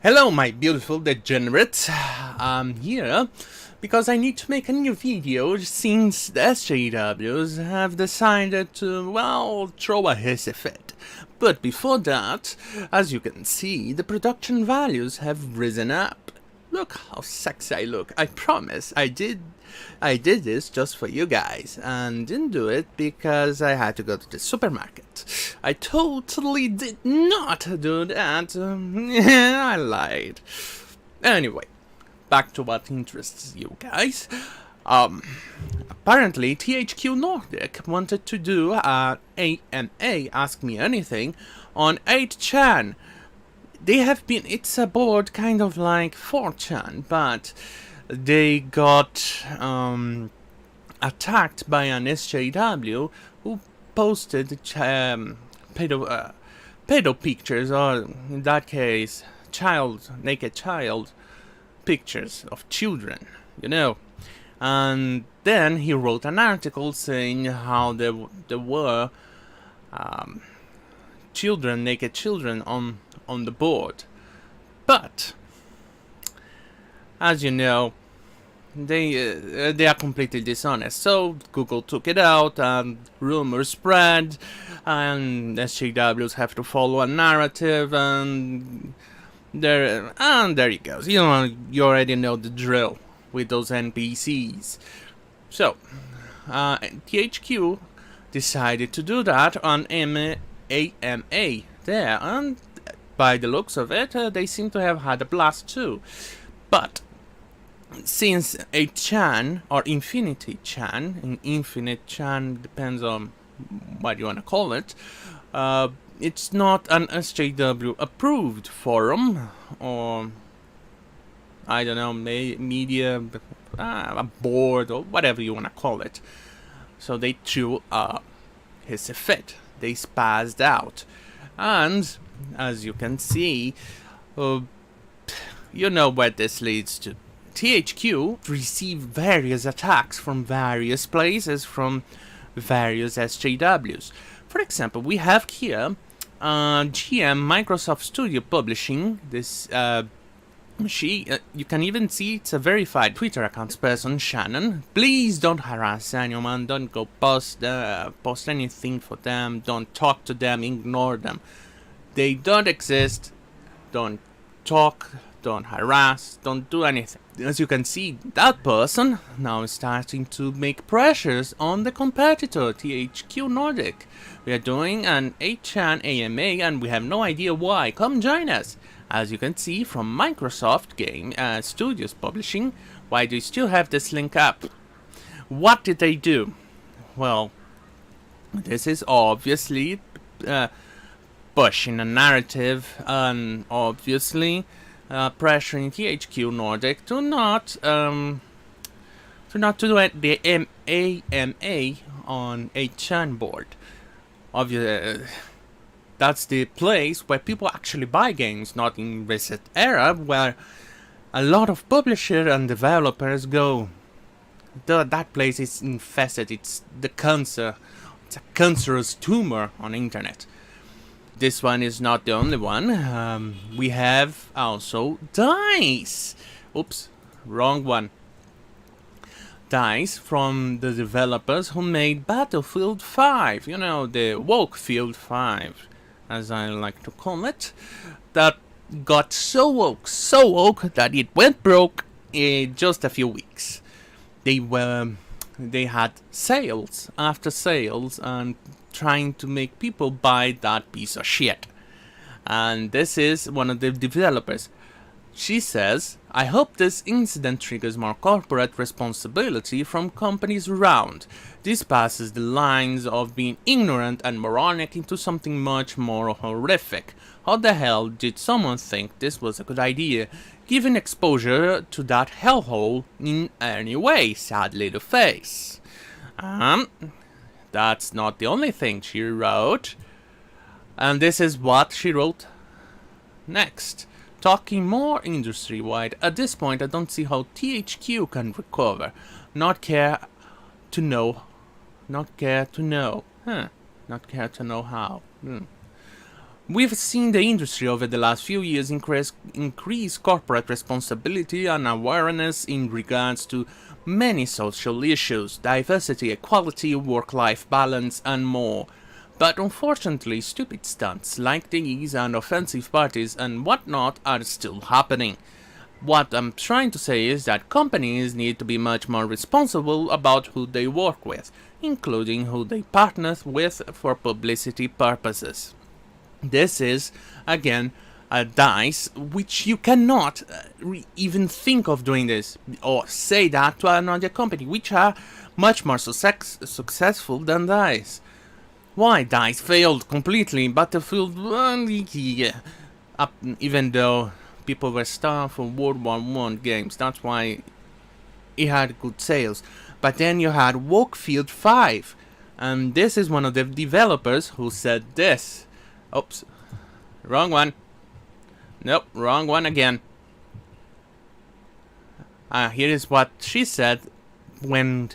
Hello, my beautiful degenerates. I'm here because I need to make a new video since the SJWs have decided to, well, throw a hissy fit. But before that, as you can see, the production values have risen up. Look how sexy I look. I promise I did this just for you guys, and didn't do it because I had to go to the supermarket. I totally did not do that. I lied. Anyway, back to what interests you guys. Apparently THQ Nordic wanted to do an AMA Ask Me Anything on 8chan. They have been, it's a board kind of like 4chan, but they got attacked by an SJW who posted pedo pictures, or in that case, naked child pictures of children, you know. And then he wrote an article saying how there were naked children on the board. But as you know, they are completely dishonest. So Google took it out, and rumors spread, and SJWs have to follow a narrative, and there he goes. You know, you already know the drill with those NPCs. So THQ decided to do that on AMA there, and by the looks of it, they seem to have had a blast too. But since 8chan, or Infinity Chan, Infinite Chan, depends on what you want to call it, it's not an SJW approved forum, or I don't know, media, a board, or whatever you want to call it. So they threw his fit. They spazzed out, and as you can see, you know where this leads to. THQ received various attacks from various places, from various SJWs. For example, we have here GM Microsoft Studio Publishing. This you can even see it's a verified Twitter account person, Shannon. Please don't harass anyone. Don't go post anything for them. Don't talk to them. Ignore them. They don't exist. Don't talk. Don't harass. Don't do anything. As you can see, that person now is starting to make pressures on the competitor, THQ Nordic. We are doing an 8chan AMA, and we have no idea why. Come join us. As you can see from Microsoft Game Studios Publishing, why do you still have this link up? What did they do? Well, this is obviously pushing a narrative, and obviously pressuring THQ Nordic to not do the AMA on 8chan board. Obviously, that's the place where people actually buy games, not in Reset Era, where a lot of publishers and developers go. That place is infested. It's the cancer. It's a cancerous tumor on the internet. This one is not the only one. We have also DICE. Oops, wrong one. DICE, from the developers who made Battlefield 5. You know, the Wokefield 5, as I like to call it. That got so woke that it went broke in just a few weeks. They had sales after sales, and trying to make people buy that piece of shit. And this is one of the developers. She says, I hope this incident triggers more corporate responsibility from companies around. This passes the lines of being ignorant and moronic into something much more horrific. How the hell did someone think this was a good idea, giving exposure to that hellhole in any way? Sad little face. That's not the only thing she wrote. And this is what she wrote next. Talking more industry-wide, at this point I don't see how THQ can recover. Not care to know how. We've seen the industry over the last few years increase corporate responsibility and awareness in regards to many social issues, diversity, equality, work-life balance, and more. But unfortunately, stupid stunts like these and offensive parties and whatnot are still happening. What I'm trying to say is that companies need to be much more responsible about who they work with, including who they partner with for publicity purposes. This is, again, a DICE, which you cannot even think of doing this, or say that to another company, which are much more successful than DICE. Why DICE failed completely in Battlefield 1, even though people were starved for World War I games, that's why it had good sales. But then you had Warfield 5, and this is one of the developers who said this. Oops, wrong one. Nope, wrong one again. Here is what she said when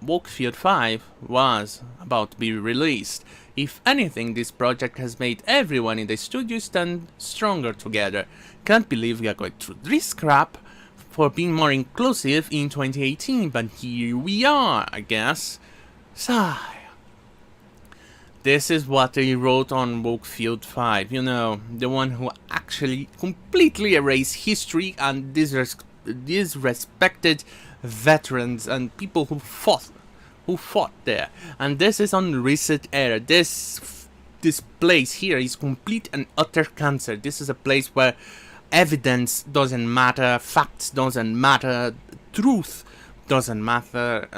Warfield 5 was about to be released. If anything, this project has made everyone in the studio stand stronger together. Can't believe we are going through this crap for being more inclusive in 2018, but here we are, I guess. Sigh. This is what they wrote on Warfield 5, you know, the one who actually completely erased history and disrespected veterans and people who fought there. And this is on Reset Era. This place here is complete and utter cancer. This is a place where evidence doesn't matter, facts doesn't matter, truth doesn't matter,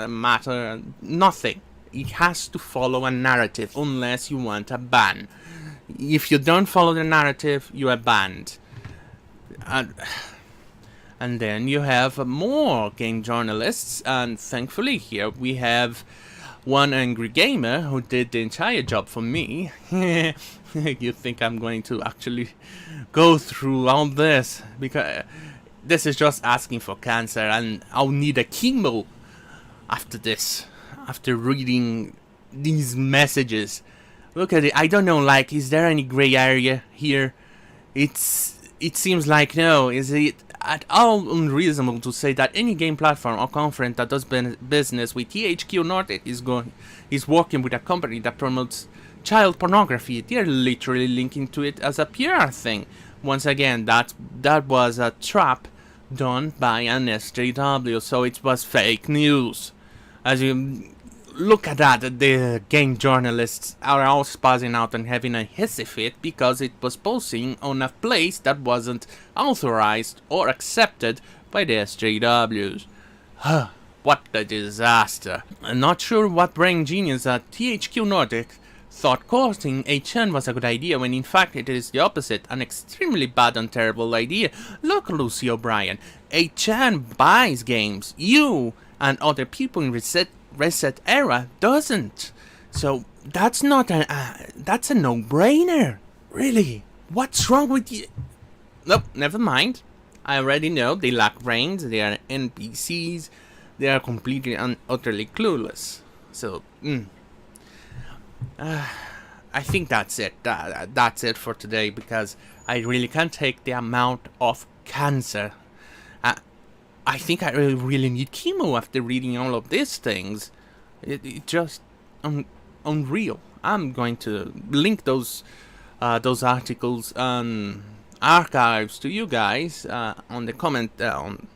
nothing. It has to follow a narrative unless you want a ban. If you don't follow the narrative, you are banned. And then you have more game journalists, and thankfully here we have one angry gamer who did the entire job for me. You think I'm going to actually go through all this? Because this is just asking for cancer, and I'll need a chemo after this. After reading these messages. Look at it. I don't know, like, is there any gray area here? It seems like no. Is it at all unreasonable to say that any game platform or conference that does business with THQ Nordic is working with a company that promotes child pornography? They're literally linking to it as a PR thing. Once again, that was a trap done by an SJW, so it was fake news. As you look at that, the game journalists are all spazzing out and having a hissy fit because it was posting on a place that wasn't authorized or accepted by the SJWs. What a disaster. I'm not sure what brain genius at THQ Nordic thought courting HN was a good idea when in fact it is the opposite, an extremely bad and terrible idea. Look, Lucy O'Brien, HN buys games. You and other people in Reset Era doesn't. So that's not that's a no-brainer. Really? What's wrong with you? Nope, never mind. I already know they lack brains, they are NPCs, they are completely and utterly clueless. So, I think that's it. That's it for today because I really can't take the amount of cancer. I think I really need chemo after reading all of these things. It just unreal. I'm going to link those articles and archives to you guys on the comment on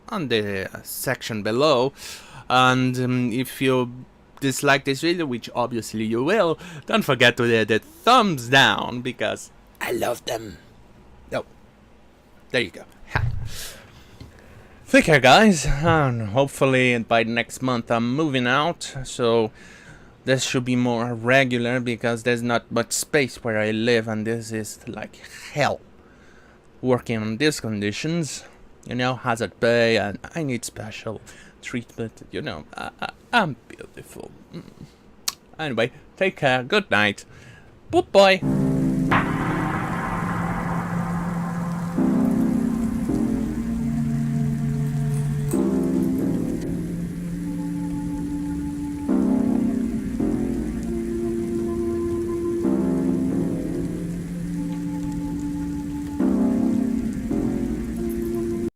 the section below. And if you dislike this video, which obviously you will, don't forget to hit the thumbs down because I love them. Oh, there you go. Take care, guys, and hopefully by next month I'm moving out, so this should be more regular because there's not much space where I live and this is like hell. Working on these conditions, you know, hazard pay, and I need special treatment, you know, I'm beautiful. Anyway, take care, good night, bye-bye.